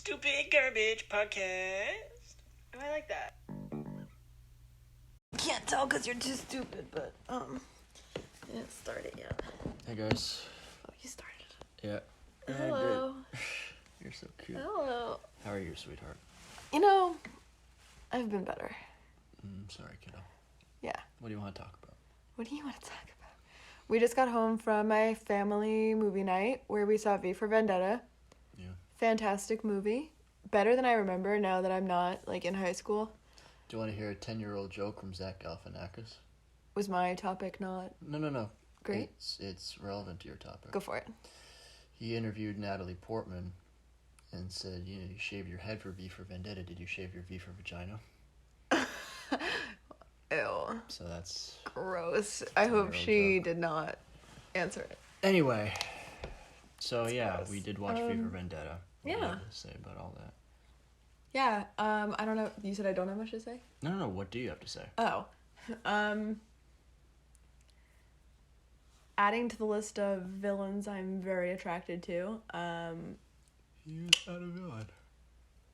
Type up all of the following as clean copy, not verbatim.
Stupid Garbage Podcast. Oh, I like that. Can't tell because you're too stupid, but, I didn't start it yet. Hey, guys. Oh, you started it. Yeah. Hello. You're so cute. Hello. How are you, sweetheart? You know, I've been better. Sorry, kiddo. Yeah. What do you want to talk about? What do you want to talk about? We just got home from my family movie night where we saw V for Vendetta. Yeah. Fantastic movie. Better than I remember now that I'm not, in high school. Do you want to hear a 10-year-old joke from Zach Galifianakis? Was my topic not... No. Great. It's relevant to your topic. Go for it. He interviewed Natalie Portman and said, you shaved your head for V for Vendetta. Did you shave your V for vagina? Ew. So that's... Gross. I hope she did not answer it. Anyway, so That's yeah, gross. we did watch V for Vendetta. What do you Yeah. have to say about all that? Yeah, I don't know. You said I don't have much to say? No. What do you have to say? Oh. Adding to the list of villains I'm very attracted to. He was not a villain.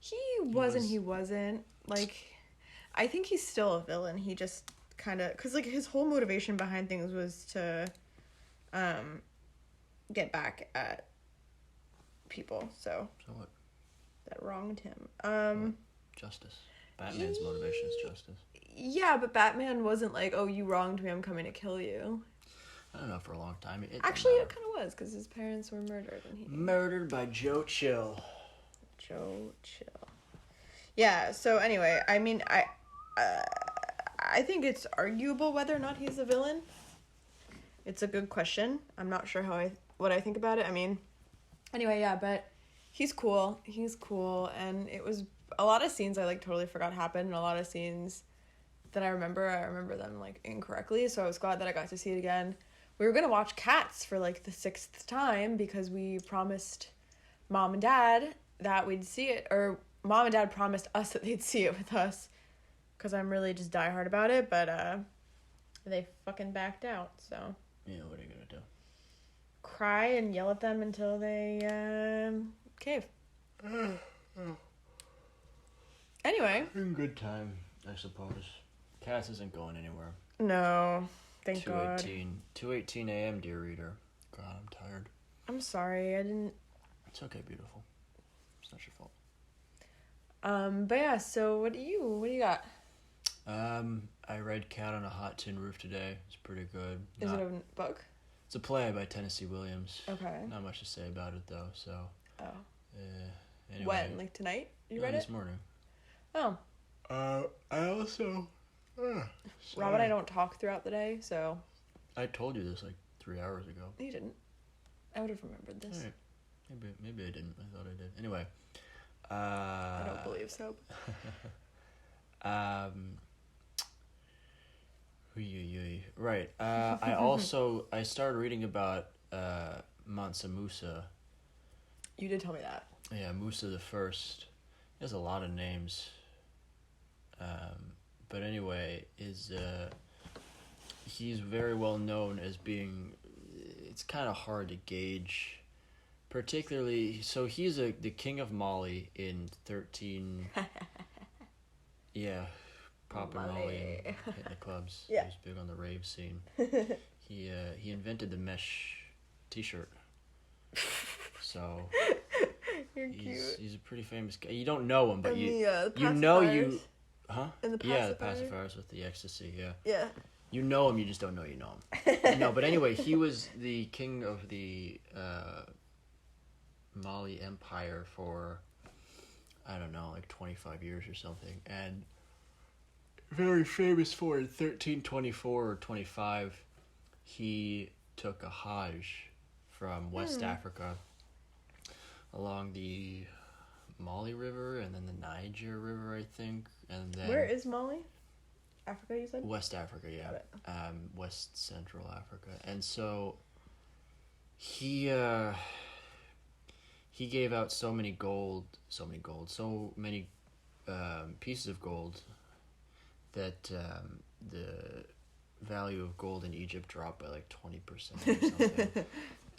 He wasn't. I think he's still a villain. He just kind of... Because, his whole motivation behind things was to get back at people, so... So what? That wronged him. What? Justice. Batman's motivation is justice. Yeah, but Batman wasn't like, oh, you wronged me, I'm coming to kill you. I don't know, for a long time. Actually, it kind of was, because his parents were murdered. And he... Murdered by Joe Chill. Joe Chill. Yeah, so anyway, I mean, I think it's arguable whether or not he's a villain. It's a good question. I'm not sure what I think about it. I mean, anyway, yeah, but he's cool. He's cool, and it was a lot of scenes I, totally forgot happened, and a lot of scenes that I remember them, incorrectly, so I was glad that I got to see it again. We were going to watch Cats for, the 6th time because we promised Mom and Dad that we'd see it, or Mom and Dad promised us that they'd see it with us because I'm really just diehard about it, but they fucking backed out, so. Yeah, what are you going to do? Cry and yell at them until they cave. Anyway. In good time, I suppose. Cass isn't going anywhere. No, thank God. 2:18 a.m., dear reader. God, I'm tired. I'm sorry, I didn't... It's okay, beautiful. It's not your fault. But yeah, so what do you got? I read Cat on a Hot Tin Roof today. It's pretty good. Is it a book? It's a play by Tennessee Williams. Okay. Not much to say about it, though, so... Oh. Anyway. When? Tonight? You read it? This morning. Oh. I also... Rob and I don't talk throughout the day, so... I told you this 3 hours ago. You didn't. I would have remembered this. Right. Maybe I didn't. I thought I did. Anyway. I don't believe so. Right. I started reading about Mansa Musa. You did tell me that. Yeah, Musa the First. He has a lot of names. But anyway, he's very well known as being... It's kind of hard to gauge. Particularly, so he's the king of Mali in 13... Yeah, popping Molly and hitting the clubs. Yeah. He was big on the rave scene. He invented the mesh t-shirt. So You're cute. He's a pretty famous guy. You don't know him, but And you the know pacifiers. you... Huh? And the Yeah, the pacifier. pacifiers with the ecstasy, yeah. Yeah. You know him, you just don't know you know him. No, but anyway, he was the king of the Mali Empire for, I don't know, 25 years or something. And very famous for in 1324 or 25, he took a Hajj from West Africa along the Mali River and then the Niger River, I think. And then Where is Mali? Africa, you said? West Africa, yeah. Got it. West Central Africa. And so he gave out so many pieces of gold that the value of gold in Egypt dropped by 20% or something.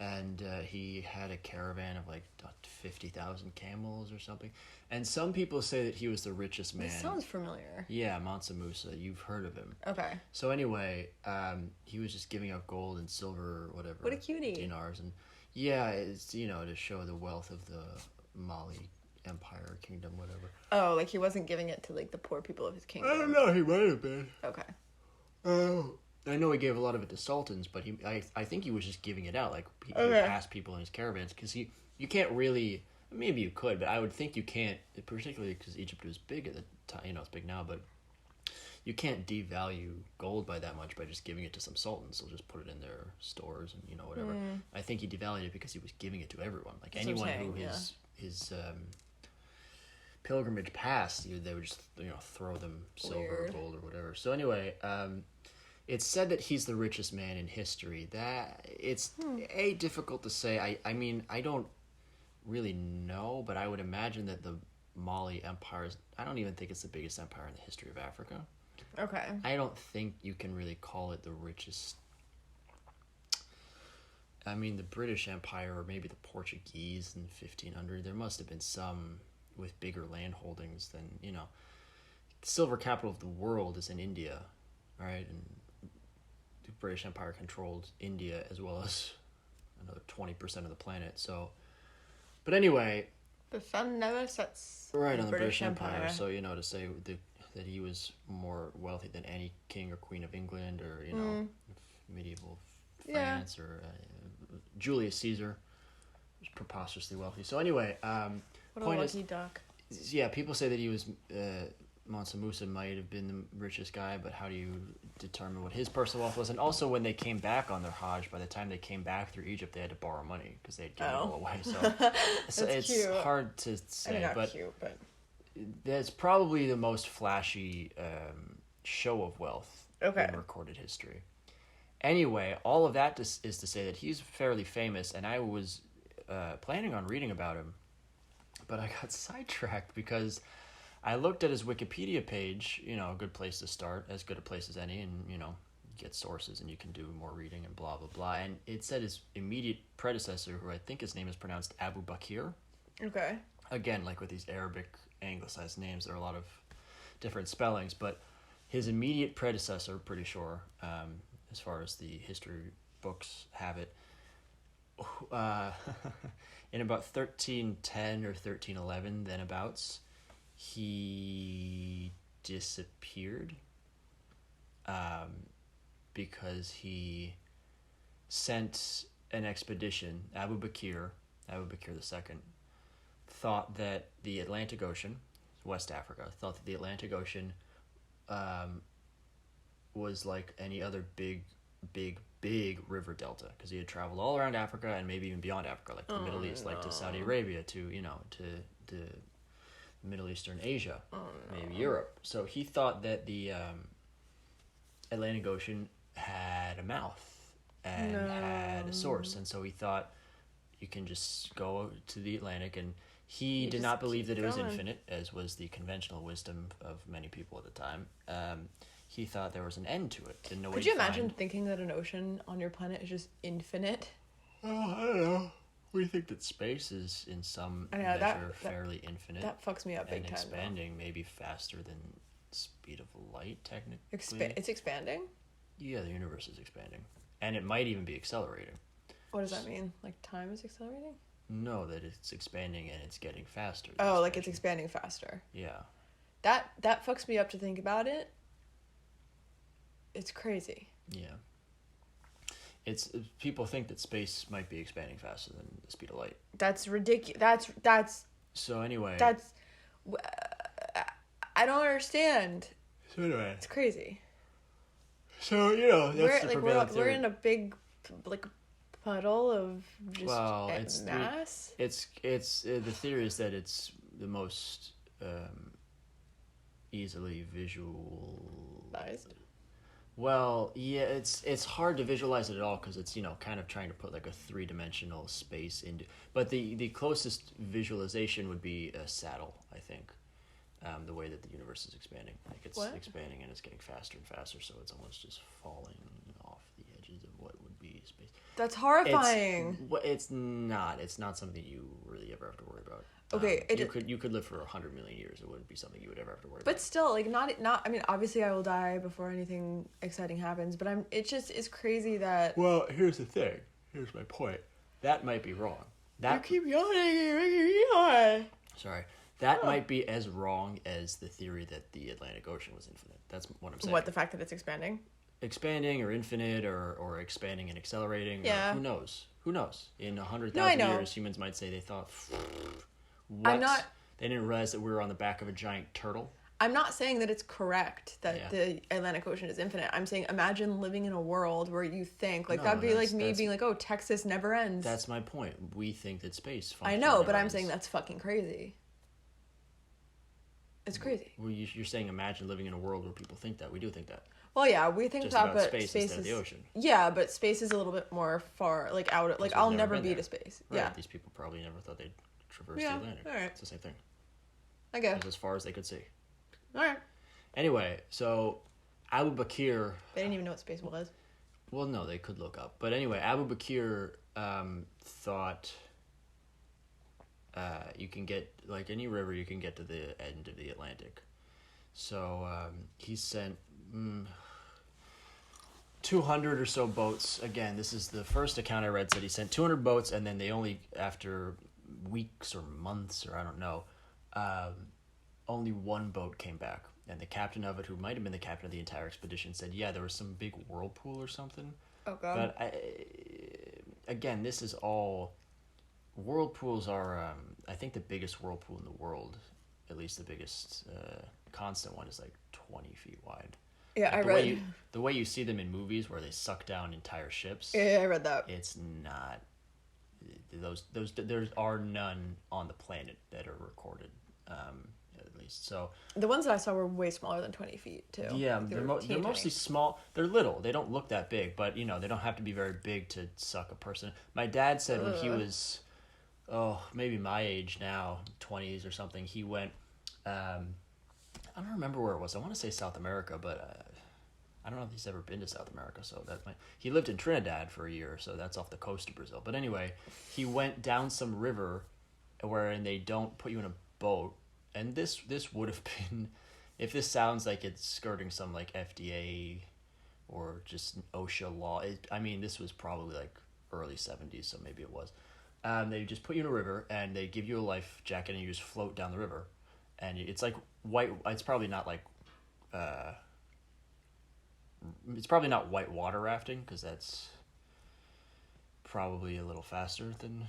and he had a caravan of like 50,000 camels or something. And some people say that he was the richest man. This sounds familiar. Yeah, Mansa Musa. You've heard of him. Okay. So anyway, he was just giving out gold and silver, or whatever. What a cutie. Dinars, and yeah, it's to show the wealth of the Mali Empire, kingdom, whatever. Oh, like he wasn't giving it to like the poor people of his kingdom. I don't know. He might have been. Okay. Oh. I know he gave a lot of it to sultans, but I think he was just giving it out. Like, he would pass people in his caravans. Because you can't really... Maybe you could, but I would think you can't, particularly because Egypt was big at the time. It's big now, but you can't devalue gold by that much by just giving it to some sultans. They'll just put it in their stores and, whatever. I think he devalued it because he was giving it to everyone. Like, That's anyone what I'm who saying, his pilgrimage passed, they would just, throw them silver or gold or whatever. So anyway... It's said that he's the richest man in history. That it's difficult to say. I mean, I don't really know, but I would imagine that the Mali Empire is... I don't even think it's the biggest empire in the history of Africa. Okay. I don't think you can really call it the richest. I mean, the British Empire or maybe the Portuguese in 1500. There must have been some with bigger land holdings than, the silver capital of the world is in India, right? And the British Empire controlled India as well as another 20% of the planet. So, but anyway, the sun never sets. Right on the British Empire. So to say that he was more wealthy than any king or queen of England, or medieval France, or Julius Caesar was preposterously wealthy. So anyway, what a lucky duck. Yeah, people say that he was. Mansa Musa might have been the richest guy, but how do you determine what his personal wealth was? And also, when they came back on their Hajj, by the time they came back through Egypt, they had to borrow money because they had given it all away. So it's cute. hard to say. I mean, but cute, but that's probably the most flashy show of wealth in recorded history. Anyway, all of that is to say that he's fairly famous, and I was planning on reading about him, but I got sidetracked because I looked at his Wikipedia page, a good place to start, as good a place as any, and, get sources and you can do more reading and blah, blah, blah. And it said his immediate predecessor, who I think his name is pronounced Abu Bakr. Okay. Again, like with these Arabic anglicized names, there are a lot of different spellings, but his immediate predecessor, pretty sure, as far as the history books have it, in about 1310 or 1311, then abouts, he disappeared because he sent an expedition. Abu Bakr II, thought that the Atlantic Ocean, West Africa, thought that the Atlantic Ocean was like any other big river delta, because he had traveled all around Africa and maybe even beyond Africa, like to the Middle East, like to Saudi Arabia, to to Middle Eastern Asia, maybe Europe. So he thought that the Atlantic Ocean had a mouth and had a source, and so he thought you can just go to the Atlantic, and he did not believe that it was infinite, as was the conventional wisdom of many people at the time. He thought there was an end to it. Didn't know. Could you imagine thinking that an ocean on your planet is just infinite? Oh, I don't know. We think that space is, in some measure, fairly infinite. That fucks me up big time. And expanding, maybe faster than speed of light, technically. It's expanding? Yeah, the universe is expanding. And it might even be accelerating. What does that mean? Like time is accelerating? No, that it's expanding and it's getting faster. Oh, like it's expanding faster. Yeah. That fucks me up to think about it. It's crazy. Yeah. It's people think that space might be expanding faster than the speed of light. That's ridiculous. That's. So anyway. That's. I don't understand. So anyway. It's crazy. So that's we're in a big puddle of just mass. It's the theory is that it's the most easily visualized. Well, yeah, it's hard to visualize it at all because it's kind of trying to put like a 3-dimensional space into. But the closest visualization would be a saddle, I think. The way that the universe is expanding, like it's expanding and it's getting faster and faster, so it's almost just falling off the edges of what would be space. That's horrifying. It's not something you really ever have to worry about. Okay, you could live for 100 million years. It wouldn't be something you would ever have to worry about. But still, like, not. I mean, obviously, I will die before anything exciting happens. But it's crazy that. Well, here's the thing. Here's my point. That might be wrong. You keep yawning. Sorry. That might be as wrong as the theory that the Atlantic Ocean was infinite. That's what I'm saying. What, the fact that it's expanding? Expanding or infinite or expanding and accelerating. Yeah. Or who knows? Who knows? In 100,000 years, humans might say they thought, what? They didn't realize that we were on the back of a giant turtle. I'm not saying that it's correct that the Atlantic Ocean is infinite. I'm saying imagine living in a world where you think, like, that'd be like me being like, oh, Texas never ends. That's my point. We think that space I know, but I'm saying that's fucking crazy. It's crazy. Well, you're saying imagine living in a world where people think that. We do think that. Well, yeah, we think just that, about but space instead of the ocean. Yeah, but space is a little bit more far, like, out. Like, I'll never be to space. Right. Yeah. These people probably never thought they'd traverse the Atlantic. All right. It's the same thing. I guess. It's as far as they could see. All right. Anyway, so Abu Bakr. They didn't even know what space was. Well, no, they could look up. But anyway, Abu Bakr thought you can get, like any river, you can get to the end of the Atlantic. So he sent 200 or so boats. Again, this is the first account I read, said he sent 200 boats, and then they only, after weeks or months, or I don't know, only one boat came back. And the captain of it, who might have been the captain of the entire expedition, said, yeah, there was some big whirlpool or something. Oh, God. But, again, this is all... Whirlpools are, I think the biggest whirlpool in the world, at least the biggest constant one, is like 20 feet wide. Yeah, like I read... the way you see them in movies where they suck down entire ships. Yeah, I read that. It's not... There are none on the planet that are recorded, at least. So the ones that I saw were way smaller than 20 feet, too. Yeah, like they're mostly small. They're little. They don't look that big, but, they don't have to be very big to suck a person. My dad said when he was, maybe my age now, 20s or something, he went, I don't remember where it was. I want to say South America, but I don't know if he's ever been to South America, so he lived in Trinidad for a year, so that's off the coast of Brazil. But anyway, he went down some river wherein they don't put you in a boat, and this would have been, if this sounds like it's skirting some like FDA or just OSHA law, this was probably like early 70s, so maybe it was. They just put you in a river and they give you a life jacket and you just float down the river, and it's like white. It's probably not like, it's probably not white water rafting, because that's probably a little faster than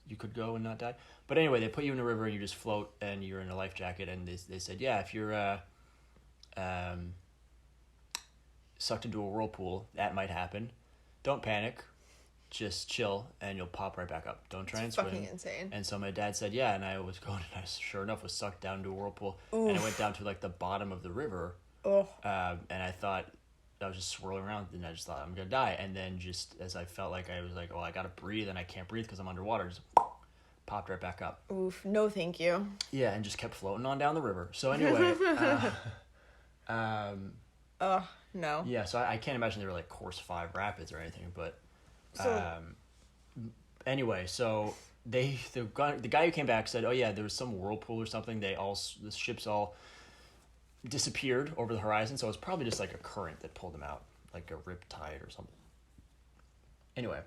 you could go and not die. But anyway, they put you in a river and you just float and you're in a life jacket, and they said, yeah, if you're sucked into a whirlpool, that might happen. Don't panic. Just chill and you'll pop right back up. Don't try and swim. Fucking insane. And so my dad said, yeah, and I was going, and I sure enough was sucked down into a whirlpool. Oof. And I went down to like the bottom of the river. Oh. And I thought, I was just swirling around, and I just thought I'm gonna die. And then just as I felt like I was like, oh, I gotta breathe, and I can't breathe because I'm underwater, just popped right back up. Oof, no thank you. Yeah, and just kept floating on down the river. So anyway, no. Yeah, so I can't imagine they were like course 5 rapids or anything, but anyway, so the guy who came back said, oh yeah, there was some whirlpool or something. The ships all disappeared over the horizon, so it's probably just like a current that pulled them out, like a rip tide or something. Anyway,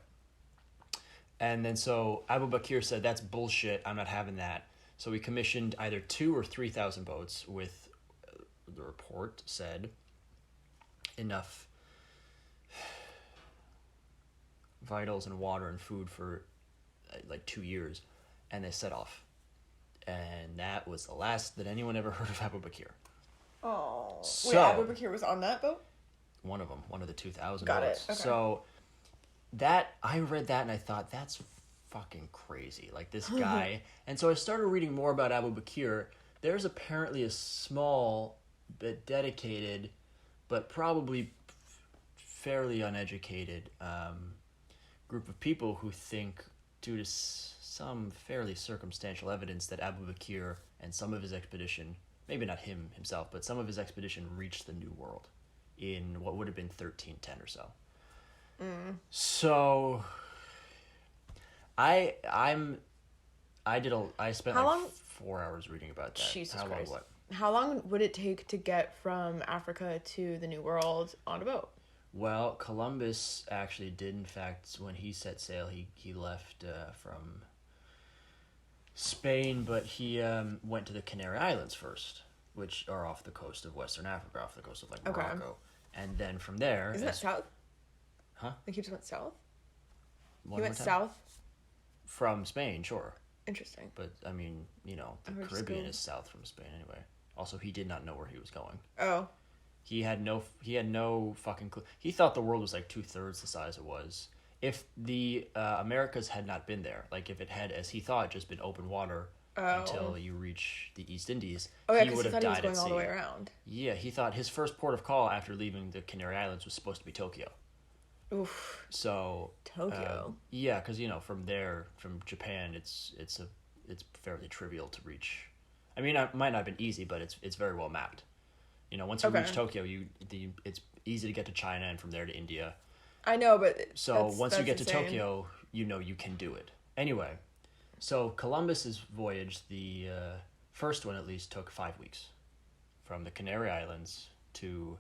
and then so Abu Bakr said, that's bullshit, I'm not having that. So we commissioned either 2,000 or 3,000 boats with, the report said, enough vitals and water and food for like 2 years, and they set off. And that was the last that anyone ever heard of Abu Bakr. Oh. So, wait, Abu Bakr was on that boat? One of them, one of the 2,000 Got boats. it. Okay. So I read that and I thought, that's fucking crazy. Like, this guy. And so I started reading more about Abu Bakr. There's apparently a small but dedicated, but probably fairly uneducated group of people who think, due to some fairly circumstantial evidence, that Abu Bakr and some of his expedition, maybe not him himself, but some of his expedition reached the New World in what would have been 1310 or so. So I spent How like long? 4 hours reading about that. Jesus How long Christ. what? How long would it take to get from Africa to the New World on a boat? Well, Columbus actually did, in fact, when he set sail, he left from Spain, but he went to the Canary Islands first, which are off the coast of Western Africa, off the coast of like Okay. Morocco. And then from there... Isn't that south? Huh? Like he just went south? One He more went time? south? From Spain, sure. Interesting. But, I mean, the I would just Caribbean go- is south from Spain anyway. Also, he did not know where he was going. Oh. He had no fucking clue. He thought the world was like 2/3 the size it was. If the Americas had not been there, like if it had, as he thought, just been open water until you reach the East Indies, Oh, yeah, he because would he have thought he was died going at all sea. the way around. Yeah, he thought his first port of call after leaving the Canary Islands was supposed to be Tokyo. Oof. So Tokyo. yeah, because from there, from Japan, it's fairly trivial to reach. I mean, it might not have been easy, but it's very well mapped. Once you Okay. reach Tokyo, it's easy to get to China and from there to India. I know, but So once you get to insane. Tokyo, you can do it. Anyway, so Columbus's voyage, the first one at least, took 5 weeks, from the Canary Islands to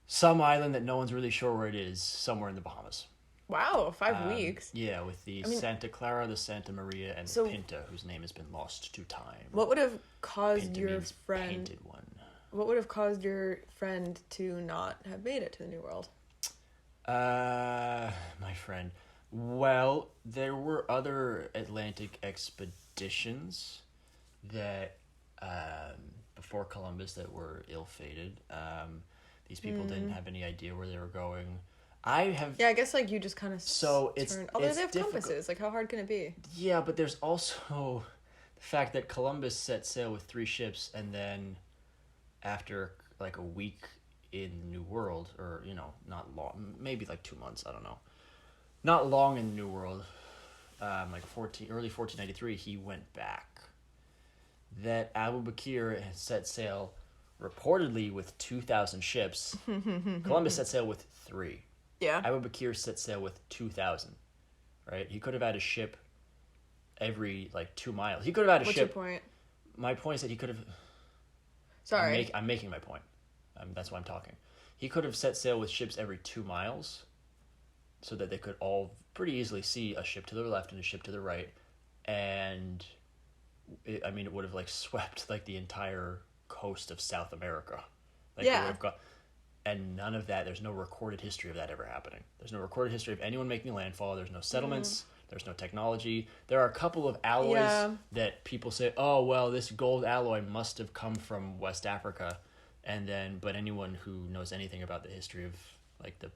some island that no one's really sure where it is, somewhere in the Bahamas. Wow, 5 weeks. Yeah, with the Santa Clara, the Santa Maria, and So- the Pinta, whose name has been lost to time. What would have caused Pinta your means friend? painted one. What would have caused your friend to not have made it to the New World? My friend. Well, there were other Atlantic expeditions that before Columbus that were ill-fated. These people didn't have any idea where they were going. I have Yeah, I guess like you just kind of So it's- turned. Although it's they have difficult. compasses, like how hard can it be? Yeah, but there's also the fact that Columbus set sail with 3 ships, and then after like a week in the New World, or not long, maybe like 2 months, I don't know, not long in the New World, like early 1493, he went back. That Abu Bakr had set sail reportedly with 2,000 ships. Columbus set sail with 3. Yeah. Abu Bakr set sail with 2,000. Right? He could have had a ship every like 2 miles. He could have had a What's ship. your point? My point is that he could have. Sorry. I'm making my point. That's why I'm talking. He could have set sail with ships every 2 miles, so that they could all pretty easily see a ship to the left and a ship to the right, and it would have like swept like the entire coast of South America. Like, Yeah. It would have got, and none of that. There's no recorded history of that ever happening. There's no recorded history of anyone making landfall. There's no settlements. There's no technology. There are a couple of alloys that people say, oh, well, this gold alloy must have come from West Africa. But anyone who knows anything about the history of like the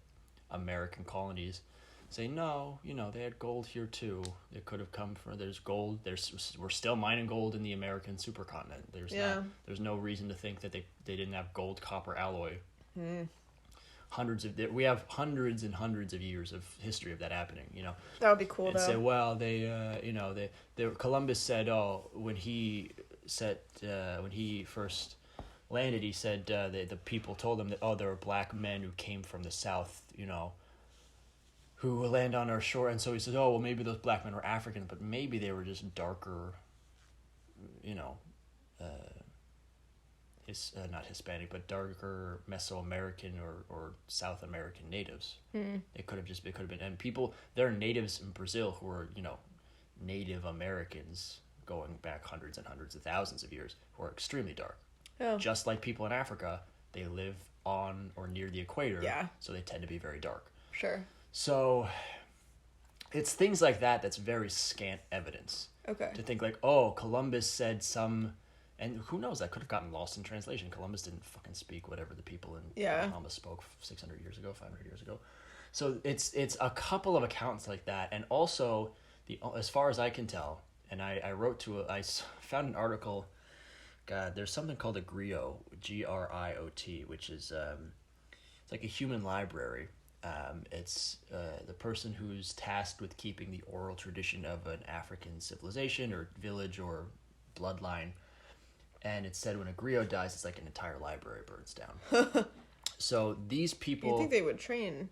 American colonies say, no, they had gold here too. It could have come from, there's gold. We're still mining gold in the American supercontinent. There's no reason to think that they didn't have gold copper alloy. We have hundreds and hundreds of years of history of that happening, That would be cool and though. say, well, Columbus said, when he first landed, he said the people told him that, there were black men who came from the south, who will land on our shore. And so he says, well, maybe those black men were African, but maybe they were just darker, not Hispanic, but darker Mesoamerican or South American natives. It could have been, and there are natives in Brazil who are, Native Americans going back hundreds and hundreds of thousands of years who are extremely dark. Oh. Just like people in Africa, they live on or near the equator, so they tend to be very dark. Sure. So it's things like that that's very scant evidence. Okay. To think like, oh, Columbus said some, and who knows, that could have gotten lost in translation. Columbus didn't fucking speak whatever the people in Bahamas spoke 600 years ago, 500 years ago. So it's a couple of accounts like that, and also as far as I can tell, and I found an article. God, there's something called a griot, Griot, which is it's like a human library. It's the person who's tasked with keeping the oral tradition of an African civilization or village or bloodline. And it's said when a griot dies, it's like an entire library burns down. So these people... You think they would train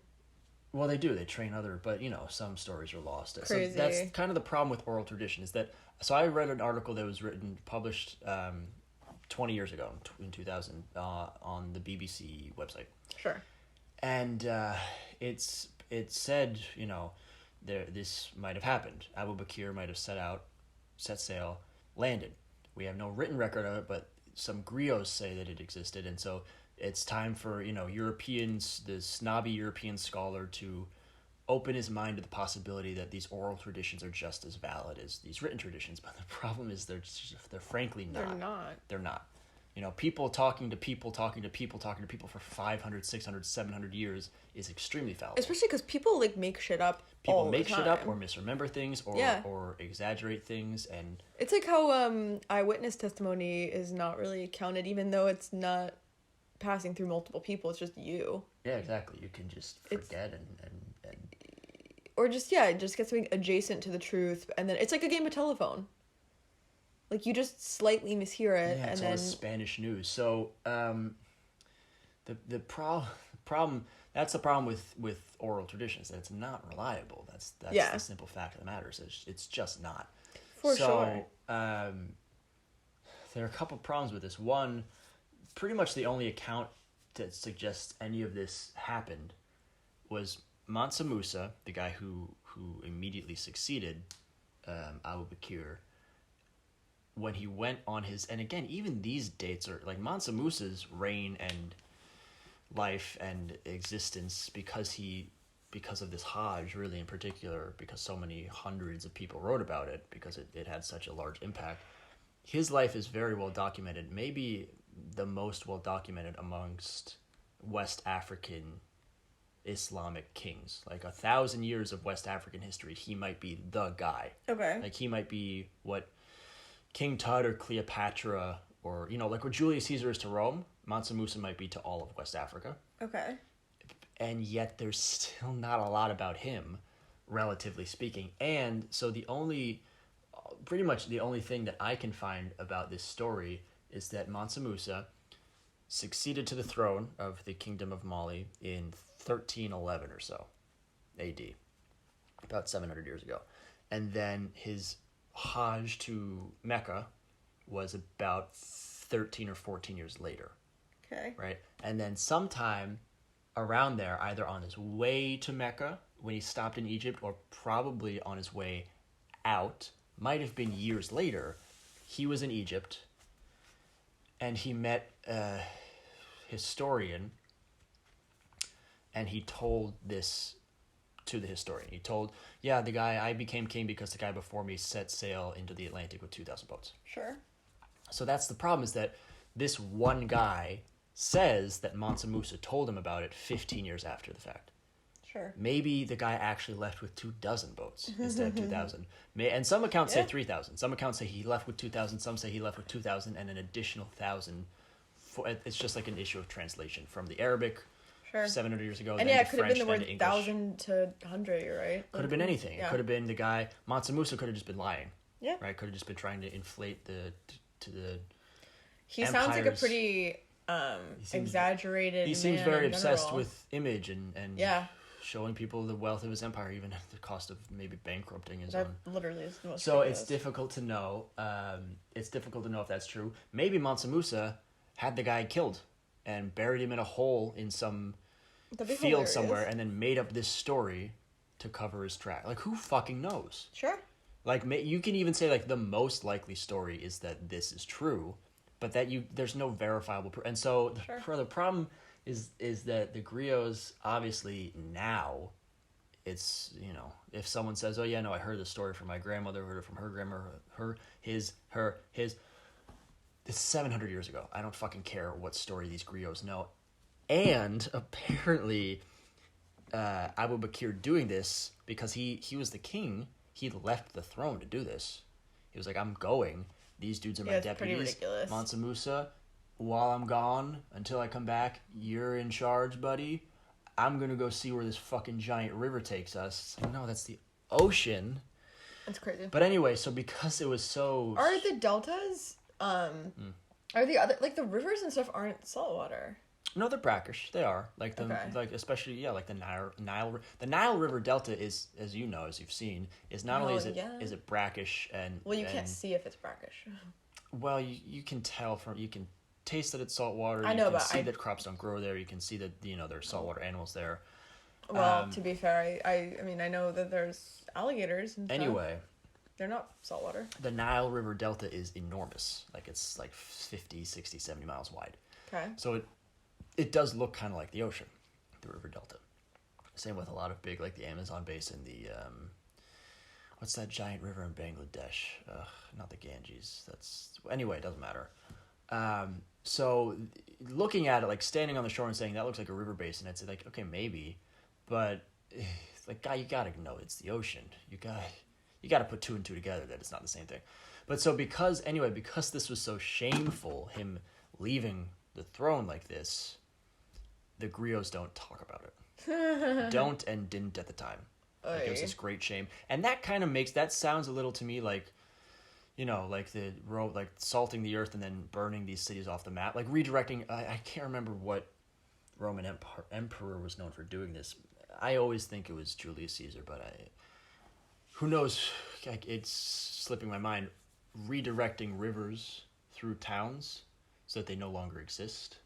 Well, they do. They train other, but some stories are lost. Crazy. So that's kind of the problem with oral tradition is that. So I read an article that was published 20 years ago in 2000 on the BBC website. Sure. And it said this might have happened. Abu Bakr might have set sail, landed. We have no written record of it, but some griots say that it existed, and so it's time for Europeans, the snobby European scholar, to open his mind to the possibility that these oral traditions are just as valid as these written traditions. But the problem is they're frankly not. They're not. People talking to people for 500, 600, 700 years is extremely fallible. Especially because people make shit up. People make shit up or misremember things or exaggerate things, and it's like how eyewitness testimony is not really counted, even though it's not passing through multiple people. It's just you. Yeah, exactly. You can just forget and or just get something adjacent to the truth, and then it's like a game of telephone. Like, you just slightly mishear it, yeah, and it's then... all Spanish news. So, the problem... That's the problem with oral traditions, that it's not reliable. That's the simple fact of the matter. It's just not. For sure. There are a couple problems with this. One, pretty much the only account that suggests any of this happened was Mansa Musa, the guy who immediately succeeded Abu Bakr, when he went on his... And again, even these dates are... Like, Mansa Musa's reign and life and existence, because of this Hajj, really, in particular, because so many hundreds of people wrote about it, because it had such a large impact. His life is very well documented, maybe the most well documented amongst West African Islamic kings. Like 1,000 years of West African history, he might be the guy. Okay. Like, he might be what King Tut or Cleopatra, or like what Julius Caesar is to Rome, Mansa Musa might be to all of West Africa. Okay. And yet there's still not a lot about him, relatively speaking. And so pretty much the only thing that I can find about this story is that Mansa Musa succeeded to the throne of the Kingdom of Mali in 1311 or so AD, about 700 years ago. And then his Hajj to Mecca was about 13 or 14 years later. Okay. Right? And then sometime around there, either on his way to Mecca, when he stopped in Egypt, or probably on his way out, might have been years later, he was in Egypt, and he met a historian, and he told this to the historian. He told, I became king because the guy before me set sail into the Atlantic with 2,000 boats. Sure. So that's the problem, is that this one guy says that Mansa Musa told him about it 15 years after the fact. Sure. Maybe the guy actually left with 24 boats instead of 2,000. And some accounts say 3,000. Some accounts say he left with 2,000. Some say he left with 2,000 and an additional 1,000. It's just like an issue of translation from the Arabic 700 years ago. And then it to could French, have been the word then to 1,000 to 100, you're right? Could have been anything. Yeah. It could have been the guy... Mansa Musa could have just been lying. Yeah. Right? Could have just been trying to inflate the He sounds like a pretty exaggerated. He seems very obsessed with image and showing people the wealth of his empire, even at the cost of maybe bankrupting his own. Literally is the most. So it's difficult to know. It's difficult to know if that's true. Maybe Mansa Musa had the guy killed and buried him in a hole in some field somewhere, and then made up this story to cover his track. Like, who fucking knows? Sure. Like, you can even say, like, the most likely story is that this is true, but that there's no verifiable proof. And so the problem is that the griots, obviously now, it's, if someone says, oh yeah, no, I heard this story from my grandmother, heard it from her grandmother, his, it's 700 years ago. I don't fucking care what story these griots know. And apparently, Abu Bakr doing this, because he was the king, he left the throne to do this. He was like, I'm going. These dudes are my deputies. Pretty ridiculous. Mansa Musa, while I'm gone, until I come back, you're in charge, buddy. I'm going to go see where this fucking giant river takes us. It's like, no, that's the ocean. That's crazy. But anyway, so because it was so... Are the deltas, are the other, like, the rivers and stuff aren't saltwater? No, they're brackish. They are like especially like the Nile River Delta is, as you know, as you've seen, is not only is it brackish and can't see if it's brackish. Well, you can tell you can taste that it's salt water. I know, you can but see that crops don't grow there. You can see that there's saltwater animals there. Well, to be fair, I mean I know that there's alligators and stuff. Anyway, they're not saltwater. The Nile River Delta is enormous. Like it's like 50, 60, 70 miles wide. Okay. So it does look kind of like the ocean, the river delta. Same with a lot of big, like the Amazon basin, the what's that giant river in Bangladesh? Not the Ganges. Anyway, it doesn't matter. So looking at it, like standing on the shore and saying that looks like a river basin, I'd say like, okay, maybe, but it's like, guy, you gotta know it's the ocean. You gotta put two and two together that it's not the same thing. But so because this was so shameful, him leaving the throne like this, the griots don't talk about it. Don't and didn't at the time. Like, it was this great shame, and that kind of that sounds a little to me like, like like salting the earth and then burning these cities off the map, like redirecting. I can't remember what Roman emperor was known for doing this. I always think it was Julius Caesar, but who knows? It's slipping my mind. Redirecting rivers through towns so that they no longer exist.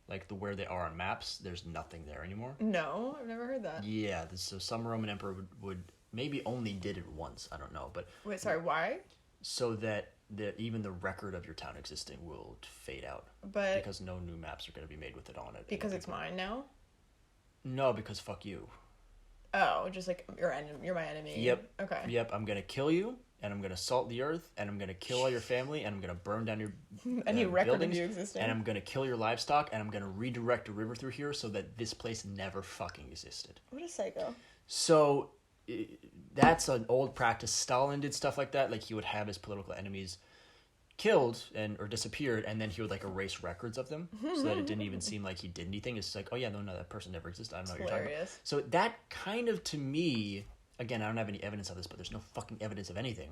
Like where they are on maps, there's nothing there anymore. No, I've never heard that. Yeah, so some Roman emperor would maybe only did it once. I don't know, but wait, sorry, why? So that even the record of your town existing will fade out. But because no new maps are going to be made with it on it. Because it's mine now. No, because fuck you. Oh, just like you're my enemy. Yep. Okay. Yep, I'm gonna kill you, and I'm gonna salt the earth, and I'm gonna kill all your family, and I'm gonna burn down your any record buildings, of you existing, and I'm gonna kill your livestock, and I'm gonna redirect a river through here so that this place never fucking existed. What a psycho. So that's an old practice. Stalin did stuff like that. Like he would have his political enemies killed or disappeared, and then he would like erase records of them so that it didn't even seem like he did anything. It's just like, oh yeah, no, that person never existed. I don't know what you're talking about. So that kind of, to me, again, I don't have any evidence of this, but there's no fucking evidence of anything.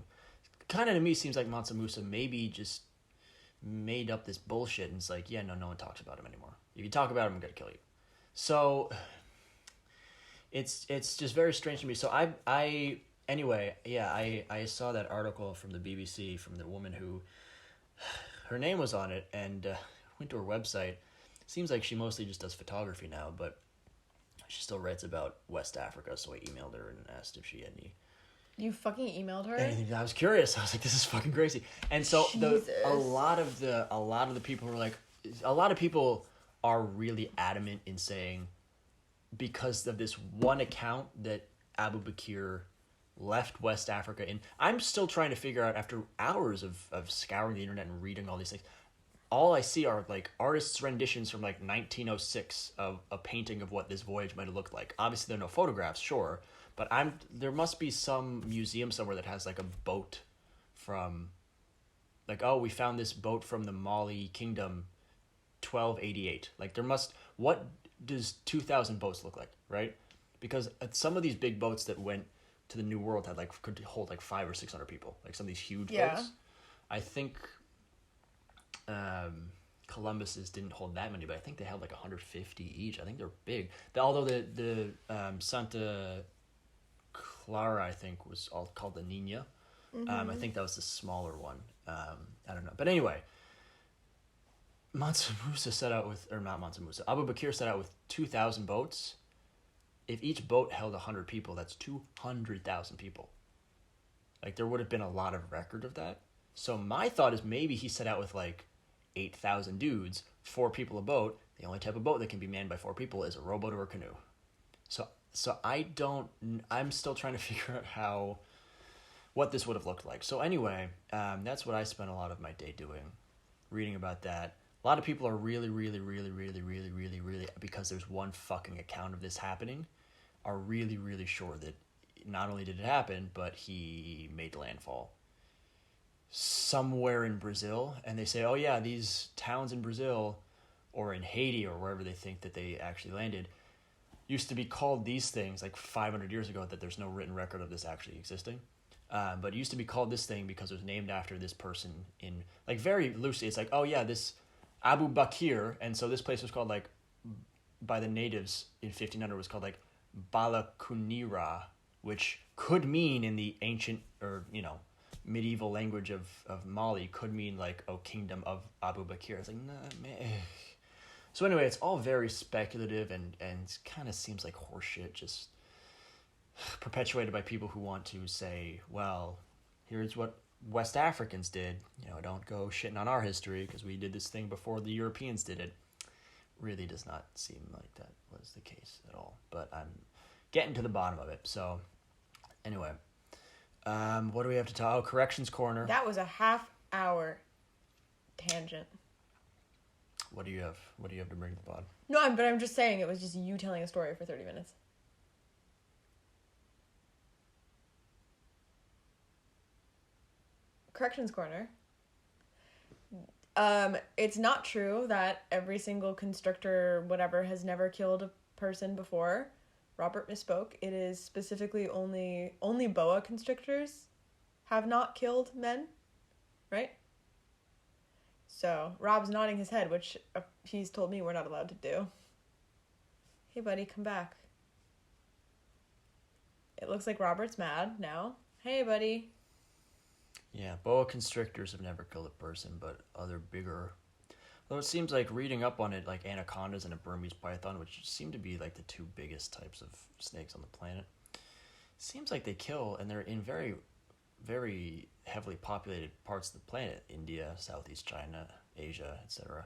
Kind of to me seems like Mansa Musa maybe just made up this bullshit and it's like, yeah, no one talks about him anymore. If you talk about him, I'm gonna kill you. So it's just very strange to me. So I saw that article from the BBC from the woman who, her name was on it, and went to her website. Seems like she mostly just does photography now, but she still writes about West Africa, so I emailed her and asked if she had any... You fucking emailed her? Anything. I was curious. I was like, this is fucking crazy. And so a lot of the people were like, a lot of people are really adamant in saying, because of this one account that Abu Bakr left West Africa in. I'm still trying to figure out, after hours of scouring the internet and reading all these things, all I see are like artists' renditions from like 1906 of a painting of what this voyage might have looked like. Obviously there are no photographs, sure, but there must be some museum somewhere that has like a boat from, like, oh, we found this boat from the Mali Kingdom 1288. Like what does 2,000 boats look like, right? Because some of these big boats that went to the New World could hold like 500 or 600 people, like some of these huge boats. I think Columbus's didn't hold that many, but I think they held like 150 each. I think they're big. Although the Santa Clara, I think, was all called the Nina. I think that was the smaller one. I don't know, but anyway, Abu Bakr set out with 2,000 boats. If each boat held 100 people, that's 200,000 people. Like, there would have been a lot of record of that. So my thought is maybe he set out with, like, 8,000 dudes, 4 people a boat. The only type of boat that can be manned by 4 people is a rowboat or a canoe. So I'm still trying to figure out what this would have looked like. So anyway, that's what I spent a lot of my day doing, reading about that. A lot of people are really, really, really, really, really, really, really, because there's one fucking account of this happening, are really, really sure that not only did it happen, but he made landfall somewhere in Brazil. And they say, oh yeah, these towns in Brazil or in Haiti or wherever they think that they actually landed used to be called these things like 500 years ago, that there's no written record of this actually existing. But it used to be called this thing because it was named after this person in, like, very loosely. It's like, oh yeah, this Abu Bakr, and so this place was called like by the natives in 1500 was called like Balakunira, which could mean in the ancient or medieval language of Mali could mean like kingdom of Abu Bakr. It's like nah, man. So anyway, it's all very speculative and kind of seems like horseshit, just perpetuated by people who want to say, well, here's what West Africans did. Don't go shitting on our history because we did this thing before the Europeans did it. Really does not seem like that was the case at all. But I'm getting to the bottom of it. So anyway, what do we have to talk? Oh, Corrections Corner. That was a half-hour tangent. What do you have? What do you have to bring to the pod? No, but I'm just saying it was just you telling a story for 30 minutes. Corrections Corner. It's not true that every single constrictor, whatever, has never killed a person before. Robert misspoke. It is specifically only boa constrictors have not killed men, right? So Rob's nodding his head, which he's told me we're not allowed to do. Hey, buddy, come back. It looks like Robert's mad now. Hey, buddy. Yeah, boa constrictors have never killed a person, but other bigger... Though it seems like reading up on it, like anacondas and a Burmese python, which seem to be like the two biggest types of snakes on the planet, seems like they kill, and they're in very, very heavily populated parts of the planet. India, Southeast China, Asia, etc.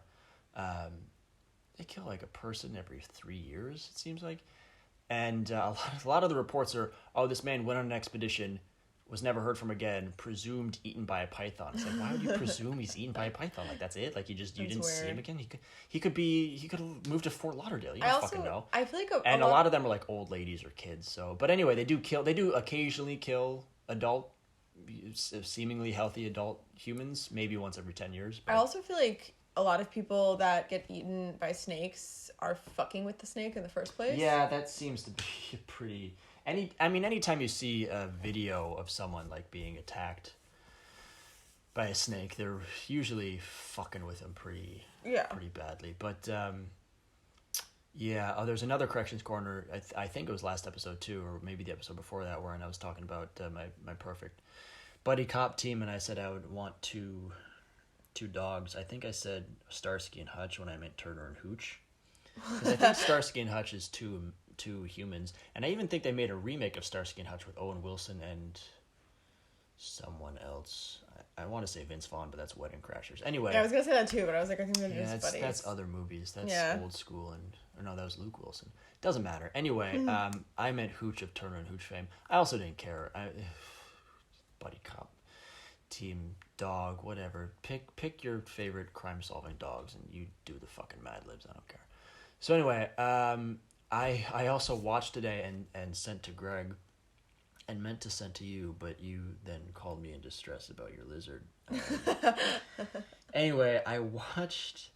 They kill like a person every 3 years, it seems like. And a lot of the reports are, this man went on an expedition, was never heard from again, presumed eaten by a python. It's like, why would you presume he's eaten by a python? Like, that's it? Like, you didn't weird. See him again? He could have moved to Fort Lauderdale. You don't fucking know. I feel like a lot of them are like old ladies or kids. So, but anyway, they do occasionally kill seemingly healthy adult humans, maybe once every 10 years. But... I also feel like a lot of people that get eaten by snakes are fucking with the snake in the first place. Yeah, that seems to be pretty... anytime you see a video of someone like being attacked by a snake, they're usually fucking with them pretty badly. But there's another Corrections Corner. I think it was last episode too, or maybe the episode before that, where I was talking about my perfect buddy cop team, and I said I would want two dogs. I think I said Starsky and Hutch when I meant Turner and Hooch, because I think Starsky and Hutch is two humans, and I even think they made a remake of Starsky and Hutch with Owen Wilson and someone else. I want to say Vince Vaughn, but that's Wedding Crashers. Anyway, yeah, I was gonna say that too, but I was like, I think they're just buddies. That's other movies. That's old school, or no, that was Luke Wilson. Doesn't matter. Anyway, I meant Hooch of Turner and Hooch fame. I also didn't care. Buddy cop, team, dog, whatever. Pick your favorite crime-solving dogs, and you do the fucking Mad Libs. I don't care. So anyway, I also watched today and sent to Greg, and meant to send to you, but you then called me in distress about your lizard. Anyway, I watched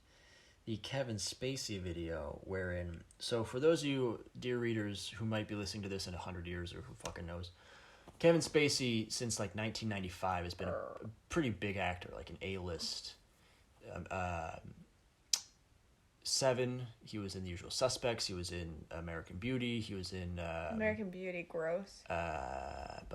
the Kevin Spacey video so for those of you, dear readers, who might be listening to this in 100 years or who fucking knows, Kevin Spacey, since like 1995, has been a pretty big actor, like an A-list. Seven, he was in The Usual Suspects, he was in American Beauty, he was in American Beauty, gross. The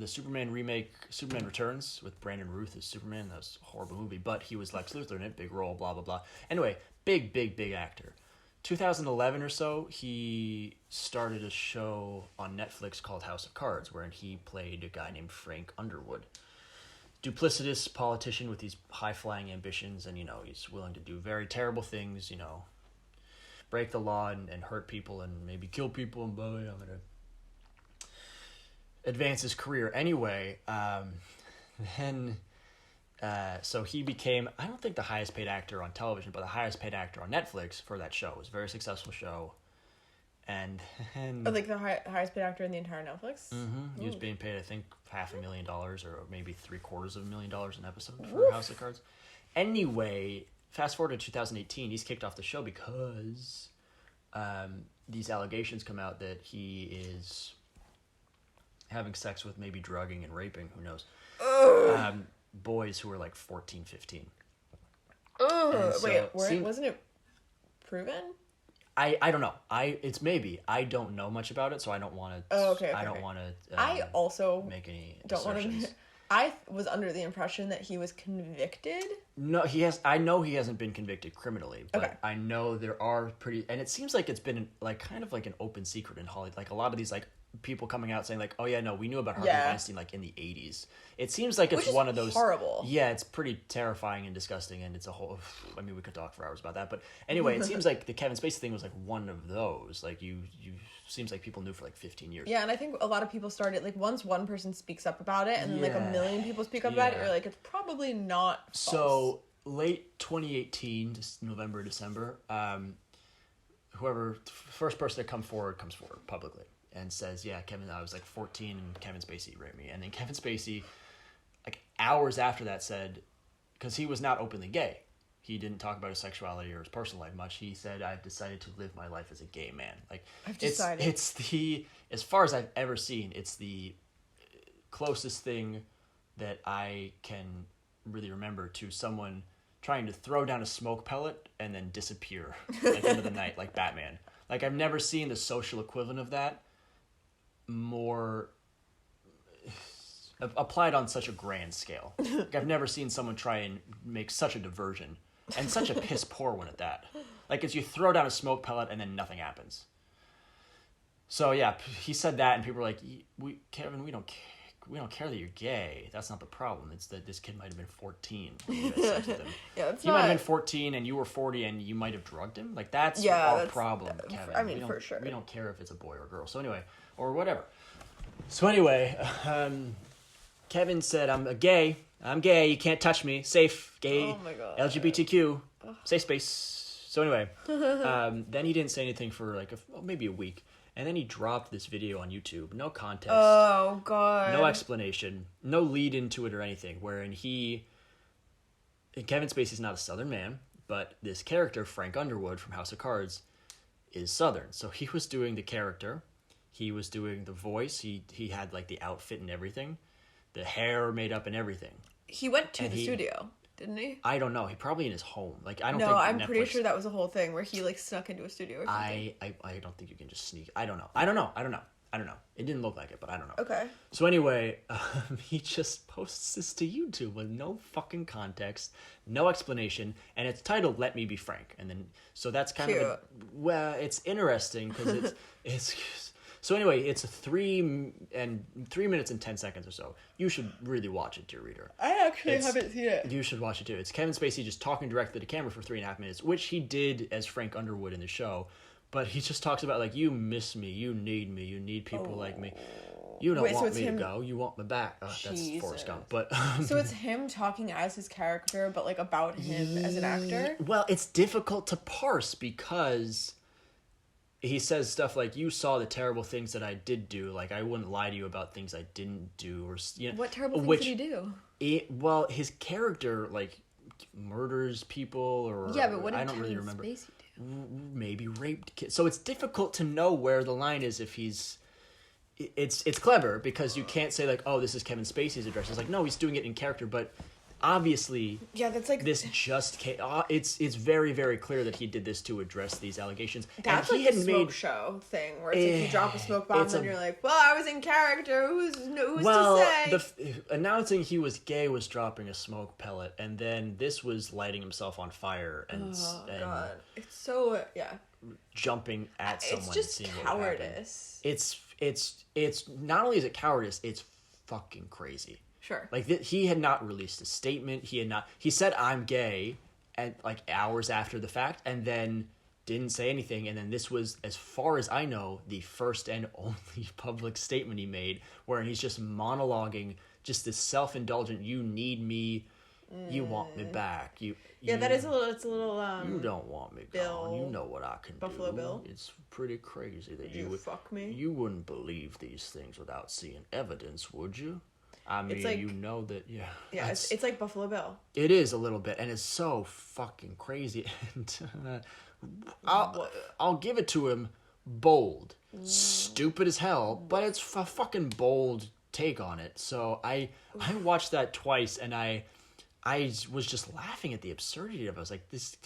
Superman remake, Superman Returns, with Brandon Routh as Superman. That was a horrible movie, but he was Lex Luthor in it, big role, blah blah blah. Anyway, big actor. 2011 or so, he started a show on Netflix called House of Cards, wherein he played a guy named Frank Underwood. Duplicitous politician with these high-flying ambitions, and he's willing to do very terrible things, break the law and hurt people and maybe kill people, and blah, blah, blah, I'm gonna advance his career anyway. So he became, I don't think the highest paid actor on television, but the highest paid actor on Netflix for that show. It was a very successful show. And like the highest paid actor in the entire Netflix? Mm-hmm. He was being paid, I think, $500,000 or maybe $750,000 an episode for House of Cards. Anyway, fast forward to 2018, he's kicked off the show because these allegations come out that he is having sex with, maybe drugging and raping, who knows, boys who are like 14, 15. Oh, so wait, seemed- wasn't it proven? I don't know. It's maybe. I don't know much about it, so I don't want to. Oh, okay, I don't okay. want to. I also make any don't want assertions. to. I was under the impression that he was convicted. No, he has. I know he hasn't been convicted criminally, but Okay. I know there are pretty, and it seems like it's been like kind of like an open secret in Hollywood. Like a lot of these like people coming out saying like, "Oh yeah, no, we knew about Harvey Yeah. Weinstein like in the '80s." It seems like it's Which is one of those horrible. Yeah, it's pretty terrifying and disgusting, and it's a whole. I mean, we could talk for hours about that, but anyway, it seems like the Kevin Spacey thing was like one of those. Like you seems like people knew for like 15 years. Yeah, and I think a lot of people started, like, once one person speaks up about it, and then, like, a Yeah. million people speak up about it, Yeah. you're like, it's probably not false. So late 2018, just November, December, whoever first person to come forward comes forward publicly and says, "Yeah, Kevin, I was like 14 and Kevin Spacey raped me." And then Kevin Spacey, like hours after that, said, because he was not openly gay, he didn't talk about his sexuality or his personal life much. He said, "I've decided to live my life as a gay man." Like I've decided. it's the, as far as I've ever seen, it's the closest thing that I can really remember to someone trying to throw down a smoke pellet and then disappear at the end of the night, like Batman. Like, I've never seen the social equivalent of that more applied on such a grand scale. Like, I've never seen someone try and make such a diversion, and such a piss poor one at that. Like, it's you throw down a smoke pellet and then nothing happens. So yeah, he said that, and people were like, Kevin, we don't care that you're gay. That's not the problem. It's that this kid might have been 14 when you had sex with him. Yeah, that's He might have not... been 14 and you were 40 and you might have drugged him. Like, that's Yeah, our that's- problem, Kevin. I mean, We don't- for sure. We don't care if it's a boy or a girl. So anyway, or whatever. So anyway, Kevin said, I'm gay. You can't touch me. Safe. Gay. Oh my God. LGBTQ. Safe space. So anyway, then he didn't say anything for like maybe a week. And then he dropped this video on YouTube. No context. Oh, God. No explanation. No lead into it or anything. Wherein Kevin Spacey's not a Southern man, but this character, Frank Underwood from House of Cards, is Southern. So he was doing the character. He was doing the voice. He had like the outfit and everything. The hair made up and everything. He went to And the studio, didn't he? I don't know. He probably in his home. Like, I don't No, think I'm Netflix, pretty sure that was a whole thing where he, like, snuck into a studio or something. I don't think you can just sneak. I don't know. It didn't look like it, but I don't know. Okay. So anyway, he just posts this to YouTube with no fucking context, no explanation, and it's titled "Let Me Be Frank." And then, so that's kind Cute. of well, it's interesting because it's. So anyway, it's 3 minutes and 10 seconds or so. You should really watch it, dear reader. I actually haven't seen it. You should watch it too. It's Kevin Spacey just talking directly to camera for 3.5 minutes, which he did as Frank Underwood in the show. But he just talks about, like, you miss me, you need people like me. You don't Wait, so want it's me him- to go, you want me back. That's Forrest Jesus. Gump. But So it's him talking as his character, but, like, about him as an actor? well, it's difficult to parse because he says stuff like, you saw the terrible things that I did do. Like, I wouldn't lie to you about things I didn't do. Or, you know, What terrible things which, did he do? Well, his character, like, murders people or... Yeah, but what did I don't really Kevin remember. Spacey do? Maybe raped kids. So it's difficult to know where the line is if he's... It's clever because you can't say, like, oh, this is Kevin Spacey's address. It's like, no, he's doing it in character, but obviously... Yeah, that's like... This just came... it's very, very clear that he did this to address these allegations. That's and like he the had smoke show thing, where it's like you drop a smoke bomb it's and a- you're like, well, I was in character, who's well, to say? announcing he was gay was dropping a smoke pellet, and then this was lighting himself on fire and, Oh, and God. It's so, yeah. jumping at someone. It's just and seeing what would happen. cowardice. It's not only is it cowardice, it's fucking crazy. Sure. Like, he had not released a statement. He said, I'm gay, and like hours after the fact, and then didn't say anything. And then this was, as far as I know, the first and only public statement he made, where he's just monologuing, just this self-indulgent, you need me, you want me back. Yeah, that is it's a little, You don't want me Bill- gone. You know what I can Buffalo do. Bill? It's pretty crazy that you you would fuck me? You wouldn't believe these things without seeing evidence, would you? I mean, like- you know that, yeah. Yeah, it's like Buffalo Bill. It is a little bit, and it's so fucking crazy. And I'll give it to him, bold, stupid as hell, but it's a fucking bold take on it. So I watched that twice, and I I was just laughing at the absurdity of it. I was like, this,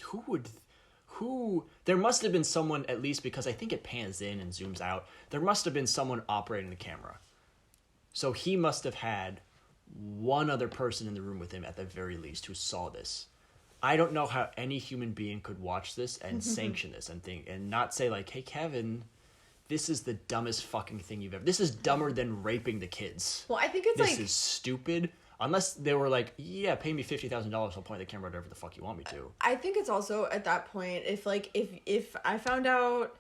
there must have been someone, at least because I think it pans in and zooms out, there must have been someone operating the camera. So he must have had one other person in the room with him at the very least who saw this. I don't know how any human being could watch this and sanction this and think and not say like, hey, Kevin, this is the dumbest fucking thing you've ever... This is dumber than raping the kids. Well, I think it's This is stupid. Unless they were like, yeah, pay me $50,000, I'll point the camera whatever the fuck you want me to. I think it's also at that point, if I found out...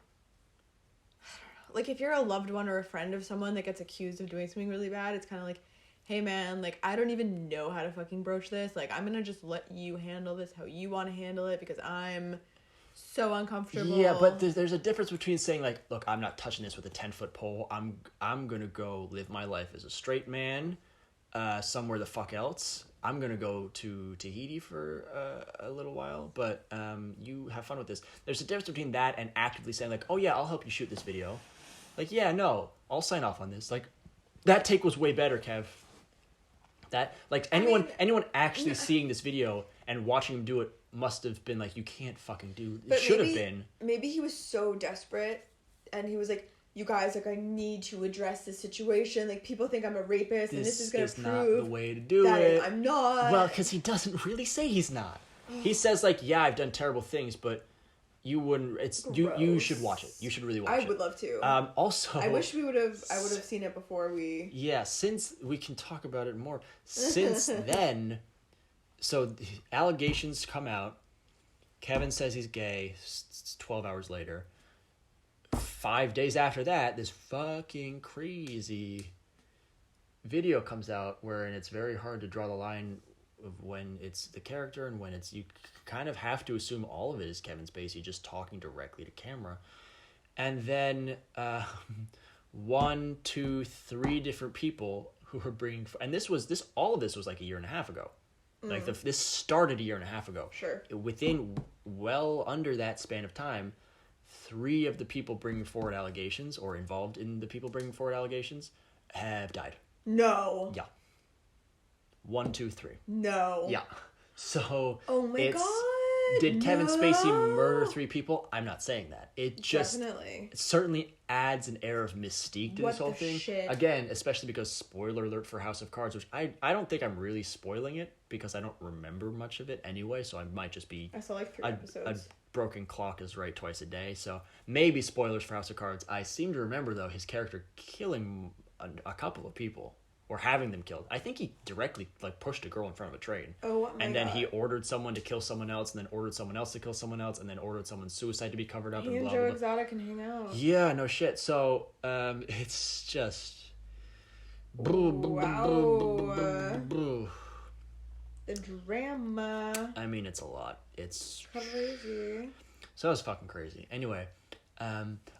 Like, if you're a loved one or a friend of someone that gets accused of doing something really bad, it's kind of like, hey, man, like, I don't even know how to fucking broach this. Like, I'm gonna just let you handle this how you want to handle it because I'm so uncomfortable. Yeah, but there's a difference between saying, like, look, I'm not touching this with a 10-foot pole. I'm gonna go live my life as a straight man somewhere the fuck else. I'm gonna go to Tahiti for a little while, but you have fun with this. There's a difference between that and actively saying, like, oh, yeah, I'll help you shoot this video. Like, yeah, no, I'll sign off on this. Like, that take was way better, Kev. That, like, anyone actually seeing this video and watching him do it must have been like, you can't fucking do it. It should have been. Maybe he was so desperate and he was like, you guys, like, I need to address this situation. Like, people think I'm a rapist and this is going to prove not the way to do that it. I'm not. Well, because he doesn't really say he's not. He says, like, yeah, I've done terrible things, but... You wouldn't. It's you should watch it. You should really watch it. I would love to. Also, I wish I would have seen it before we. Yeah, since we can talk about it more. Since then, so the allegations come out. Kevin says he's gay. 12 hours later. 5 days after that, this fucking crazy video comes out wherein it's very hard to draw the line of when it's the character and when it's you kind of have to assume all of it is Kevin Spacey just talking directly to camera. And then 1, 2, 3 different people who were bringing, and all of this was like a year and a half ago. Like this started a year and a half ago. Sure. Within well under that span of time, 3 of the people bringing forward allegations or involved in the people bringing forward allegations have died. No. Yeah. 1, 2, 3. No. Yeah. So. Oh my god. Did Kevin Spacey murder 3 people? I'm not saying that. It just definitely it certainly adds an air of mystique to this whole thing. Shit? Again, especially because spoiler alert for House of Cards, which I don't think I'm really spoiling it because I don't remember much of it anyway. So I might just be. I saw like 3 episodes. A broken clock is right twice a day, so maybe spoilers for House of Cards. I seem to remember though his character killing a couple of people. Or having them killed. I think he directly like pushed a girl in front of a train. Oh my And then God. he ordered someone to kill someone else, and then ordered someone else to kill someone else, and then ordered someone's suicide to be covered up. He and blah, Joe blah, blah. Exotic can hang out. Yeah, no shit. So it's just. Wow. The drama. I mean, it's a lot. It's crazy. So it's fucking crazy. Anyway.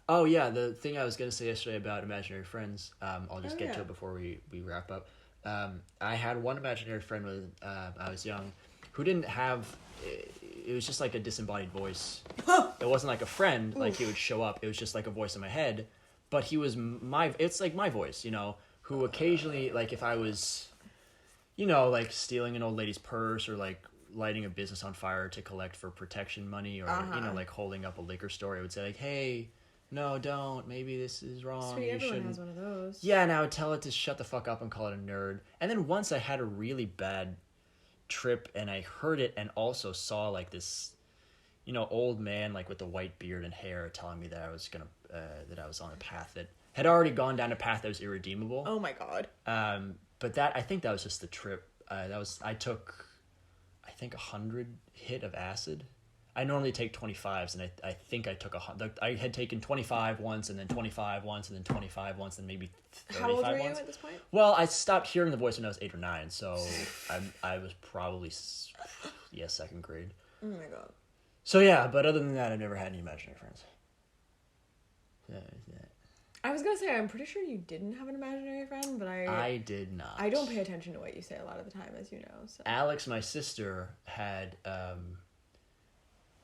Oh yeah, the thing I was gonna say yesterday about imaginary friends. I'll just get to it before we wrap up. I had one imaginary friend when I was young, who didn't have. It was just like a disembodied voice. It wasn't like a friend, like he would show up. It was just like a voice in my head. But he was it's like my voice, you know, who occasionally, like if I was, you know, like stealing an old lady's purse or like lighting a business on fire to collect for protection money or, you know, like holding up a liquor store, I would say like, hey, no, don't. Maybe this is wrong. Sweet, you everyone shouldn't. has one of those. Yeah, and I would tell it to shut the fuck up and call it a nerd. And then once I had a really bad trip and I heard it and also saw like this, you know, old man like with the white beard and hair telling me that I was gonna that I was on a path that had already gone down a path that was irredeemable. Oh my god. But I think that was just the trip. I took I think 100 hit of acid. I normally take 25s, and I think I took 100. I had taken 25 once, and then 25 once, and then 25 once, and maybe 35 How old were you once. at this point? Well, I stopped hearing the voice when I was 8 or 9, so I was probably second grade. Oh my god. So yeah, but other than that, I've never had any imaginary friends. I was gonna say I'm pretty sure you didn't have an imaginary friend, but I did not. I don't pay attention to what you say a lot of the time, as you know. So. Alex, my sister, had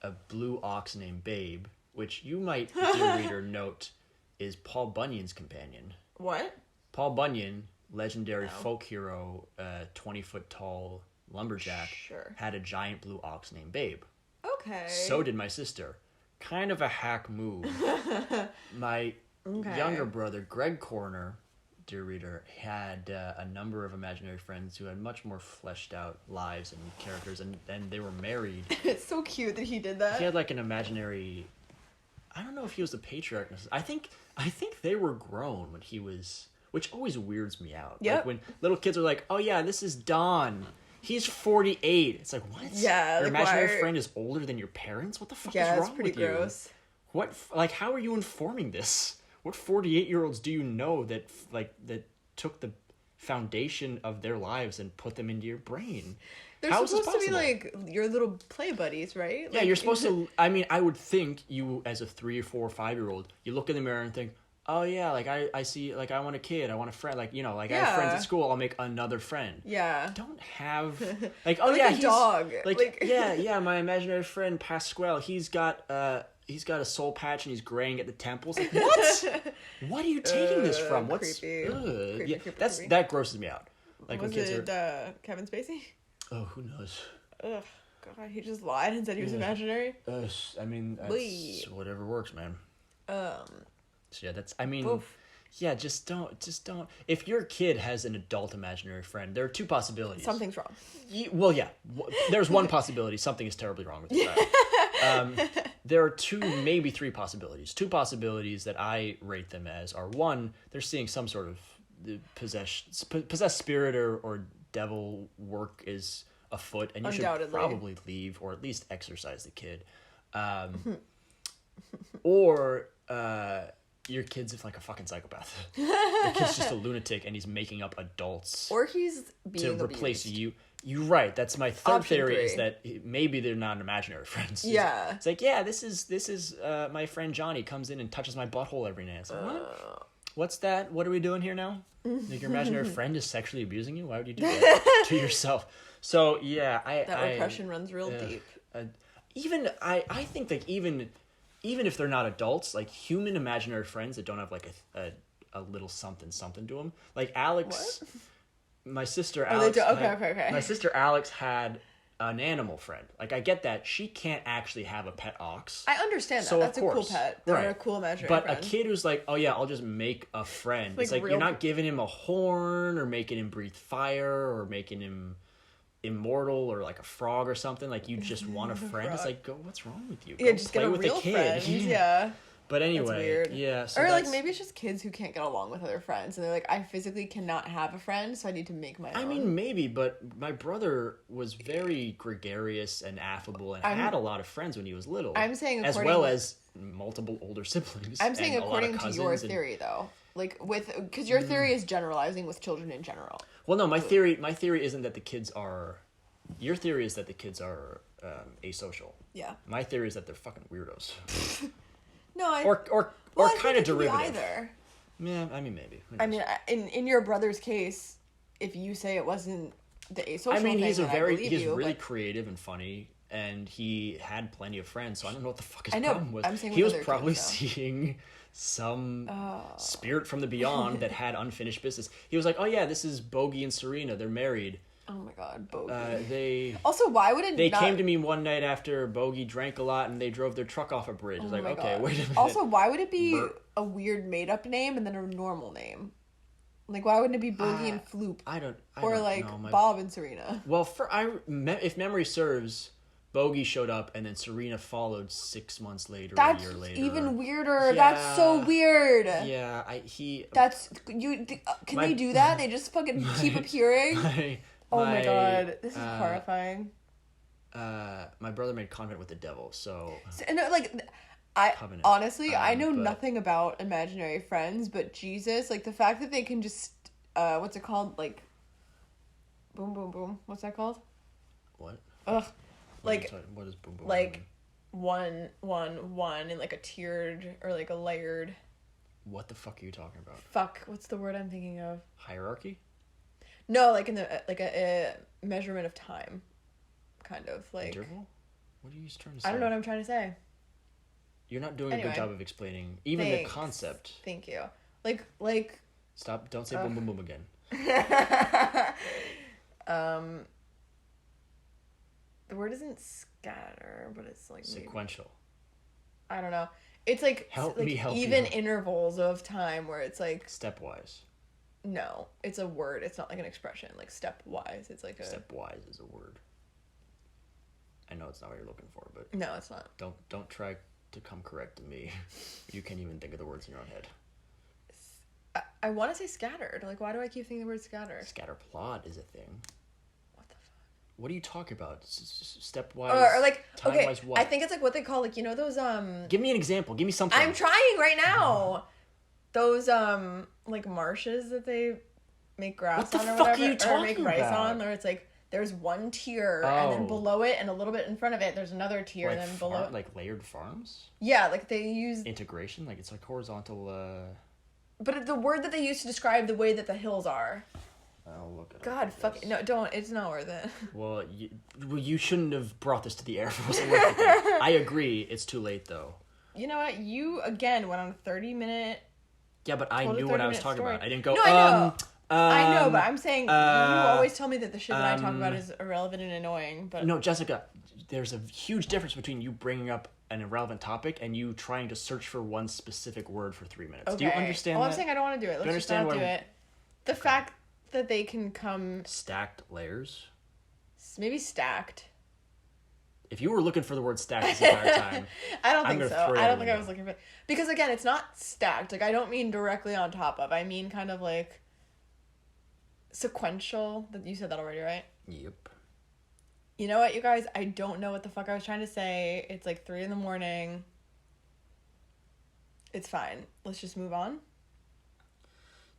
a blue ox named Babe, which you might, dear reader, note is Paul Bunyan's companion. What? Paul Bunyan, legendary folk hero, 20-foot tall lumberjack, Sure. had a giant blue ox named Babe. Okay. So did my sister. Kind of a hack move. My younger brother, Greg Corner, dear reader, had a number of imaginary friends who had much more fleshed out lives and characters, and they were married. It's so cute that he did that. He had like an imaginary... I don't know if he was the patriarch. I think they were grown when he was... Which always weirds me out. Yep. Like when little kids are like, oh yeah, this is Don. He's 48. It's like, what? Yeah. Your like, imaginary friend is older than your parents? What the fuck is wrong with you? Yeah, it's pretty gross. What, like, how are you informing this? What 48-year-olds do you know that took the foundation of their lives and put them into your brain? They're How is this supposed to be possible? like your little play buddies, right? Yeah, like, you're supposed to... I mean, I would think you, as a 3 or 4 or 5-year-old, you look in the mirror and think, oh yeah, like I see, like I want a kid, I want a friend, like, you know, like I have friends at school, I'll make another friend. Yeah. Don't have like, oh like yeah, a dog. Like yeah, my imaginary friend Pasquale, he's got a soul patch and he's graying at the temples. Like, what? What are you taking this from? What's creepy. Yeah, Creepy. that grosses me out. Like was when kids it Kevin Spacey? oh, who knows? Ugh, God, he just lied and said he was imaginary. I mean, that's whatever works, man. So yeah, that's, I mean, Oof. yeah, just don't. If your kid has an adult imaginary friend, there are 2 possibilities. Something's wrong. Well, yeah, there's one possibility. Something is terribly wrong with that. There are 2, maybe 3 possibilities. 2 possibilities that I rate them as are, 1, they're seeing some sort of possessed spirit or devil work is afoot, and you should probably leave or at least exorcise the kid. Or your kid's like a fucking psychopath. Your kid's just a lunatic and he's making up adults. Or he's being to replace abused. you. You're right. That's my third Option theory 3. is that maybe they're not imaginary friends. Yeah. It's like, yeah, this is my friend Johnny comes in and touches my butthole every night. It's like, what? What's that? What are we doing here now? Like your imaginary friend is sexually abusing you? Why would you do that to yourself? So yeah, that repression runs real deep. I think like even if they're not adults, like human imaginary friends that don't have like a little something to them, like Alex. What? My sister Alex. Okay. My sister Alex had an animal friend. Like I get that she can't actually have a pet ox. I understand that. So That's of a cool course, pet. They're right. a cool imaginary But friend. a kid who's like, oh yeah, I'll just make a friend. It's like real... you're not giving him a horn or making him breathe fire or making him immortal or like a frog or something. Like you just want a friend. It's like, go. What's wrong with you? Go yeah, just play get a with real a kid. friend. Yeah. But anyway, that's weird. Yeah. So or like maybe it's just kids who can't get along with other friends, and they're like, I physically cannot have a friend, so I need to make my own. I mean, maybe, but my brother was very gregarious and affable and had a lot of friends when he was little. I'm saying as well as multiple older siblings. I'm saying according to your theory, though, like because your theory is generalizing with children in general. Well, no, my theory isn't that the kids are. Your theory is that the kids are asocial. Yeah. My theory is that they're fucking weirdos. No, or kind of derivative. Either. Yeah, I mean maybe. I mean, in your brother's case, if you say it wasn't the asocial, I mean, thing, he's really but... creative and funny, and he had plenty of friends. So I don't know what the fuck his I know, problem was. I'm saying He with was other probably kids, seeing some spirit from the beyond that had unfinished business. He was like, "Oh yeah, this is Bogey and Serena. They're married." Oh my god, Bogey. They also, why would it? They came to me one night after Bogey drank a lot, and they drove their truck off a bridge. I was like, okay, wait a minute. Also, why would it be a weird made-up name and then a normal name? Like, why wouldn't it be Bogey and Floop? I don't or like know. Bob and Serena. Well, if memory serves, Bogey showed up, and then Serena followed 6 months later, a year later. That's even weirder. Yeah. That's so weird. Yeah, That's you. Can they do that? They just fucking keep appearing. Oh my god, this is horrifying. My brother made covenant with the devil, so Covenant. Honestly, I know nothing about imaginary friends, but Jesus, like the fact that they can just what's it called? Like boom boom boom. What's that called? What? Ugh. What is boom boom? Like one in like a tiered or like a layered. What the fuck are you talking about? Fuck, what's the word I'm thinking of? Hierarchy? No, like in the like a measurement of time, kind of like. Interval? What are you trying to say? I don't know what I'm trying to say. You're not doing a good job of explaining even the concept. Thank you. Like. Stop! Don't say boom boom boom again. The word isn't scatter, but it's like Sequential. Maybe, I don't know. It's like Help even you. intervals of time where it's like Stepwise. no, it's a word. It's not like an expression. Like stepwise, it's like a Stepwise is a word. I know it's not what you're looking for, but no, it's not. Don't try to come correct to me. You can't even think of the words in your own head. I want to say scattered. Like, why do I keep thinking the word scattered? Scatter plot is a thing. What the fuck? What are you talking about? Stepwise. Or like okay, time-wise what? I think it's like what they call like those Give me an example. Give me something. I'm trying right now. Those like marshes that they make grass What the on or fuck whatever, are you or talking make rice about? on, or it's like there's one tier and then Oh. below it and a little bit in front of it there's another tier like and then below it. like layered farms? Yeah, like they use Integration? Like it's like horizontal but the word that they use to describe the way that the hills are. I'll look it up. God, fuck it. No, don't. It's not worth it. Well, you shouldn't have brought this to the air if it wasn't worth it. I agree. It's too late, though. You know what? You, again, went on a 30-minute... Yeah, but I knew what I was talking story. about. I didn't go, No, I know. I know, but I'm saying you always tell me that the shit that I talk about is irrelevant and annoying, but... No, Jessica, there's a huge difference between you bringing up an irrelevant topic and you trying to search for one specific word for 3 minutes. Okay. Do you understand Well, that? I'm saying I don't want to do it. Let's just not do it. The fact that they can come... Stacked layers? Maybe stacked. If you were looking for the word stacked this entire time... I don't think so. I don't think I window. was looking for... Because, again, it's not stacked. Like, I don't mean directly on top of. I mean kind of like... sequential. You said that already, right? Yep. You know what, you guys? I don't know what the fuck I was trying to say. It's like 3 a.m. It's fine. Let's just move on.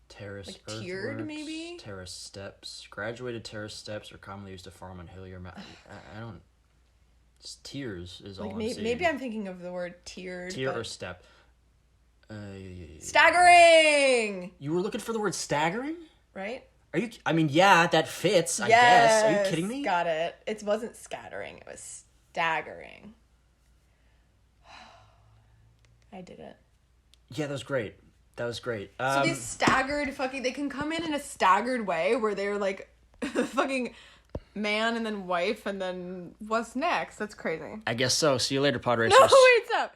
Terrace like tiered, earthworks, maybe? terrace steps. Graduated terrace steps are commonly used to farm on hilly or mountain. I don't... It's tiers is all Like I'm saying. maybe I'm thinking of the word tiered. Tier but... or step. Staggering! You were looking for the word staggering? Right? Are you... I mean, yeah, that fits, I guess. Are you kidding me? Got it. It wasn't scattering. It was staggering. I did it. Yeah, that was great. That was great. So these staggered fucking... They can come in a staggered way where they're like fucking man and then wife and then what's next? That's crazy. I guess so. See you later, pod racers. No, wait, stop.